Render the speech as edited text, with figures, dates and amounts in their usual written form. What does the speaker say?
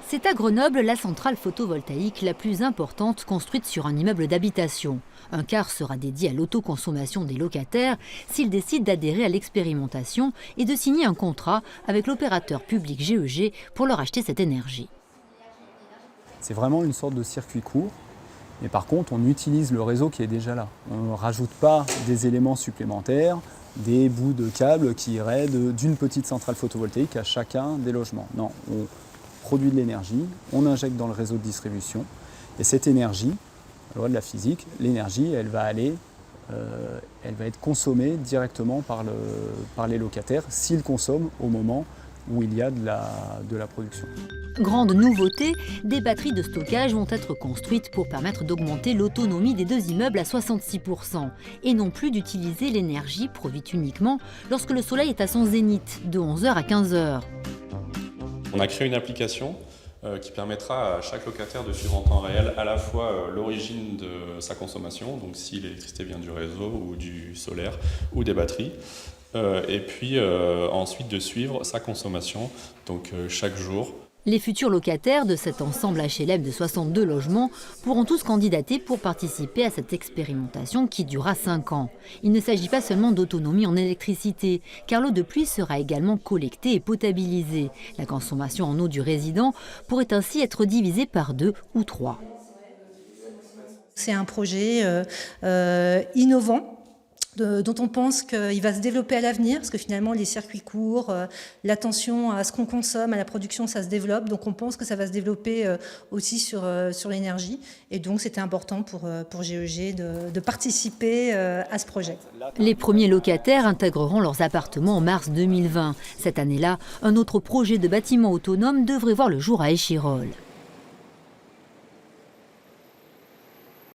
C'est à Grenoble la centrale photovoltaïque la plus importante construite sur un immeuble d'habitation. Un quart sera dédié à l'autoconsommation des locataires s'ils décident d'adhérer à l'expérimentation et de signer un contrat avec l'opérateur public GEG pour leur acheter cette énergie. C'est vraiment une sorte de circuit court. Mais par contre, on utilise le réseau qui est déjà là. On ne rajoute pas des éléments supplémentaires, des bouts de câbles qui iraient d'une petite centrale photovoltaïque à chacun des logements. Non, on produit de l'énergie, on injecte dans le réseau de distribution, et cette énergie, la loi de la physique, l'énergie, elle va être consommée directement par les locataires s'ils consomment au moment où il y a de la production. Grande nouveauté, des batteries de stockage vont être construites pour permettre d'augmenter l'autonomie des deux immeubles à 66% et non plus d'utiliser l'énergie produite uniquement lorsque le soleil est à son zénith, de 11h à 15h. On a créé une application qui permettra à chaque locataire de suivre en temps réel à la fois l'origine de sa consommation, donc si l'électricité vient du réseau ou du solaire ou des batteries, et puis ensuite de suivre sa consommation, donc chaque jour. Les futurs locataires de cet ensemble HLM de 62 logements pourront tous candidater pour participer à cette expérimentation qui durera 5 ans. Il ne s'agit pas seulement d'autonomie en électricité, car l'eau de pluie sera également collectée et potabilisée. La consommation en eau du résident pourrait ainsi être divisée par 2 ou 3. C'est un projet innovant, dont on pense qu'il va se développer à l'avenir, parce que finalement les circuits courts, l'attention à ce qu'on consomme, à la production, ça se développe, donc on pense que ça va se développer aussi sur l'énergie, et donc c'était important pour GEG de participer à ce projet. Les premiers locataires intégreront leurs appartements en mars 2020. Cette année-là, un autre projet de bâtiment autonome devrait voir le jour à Échirolles.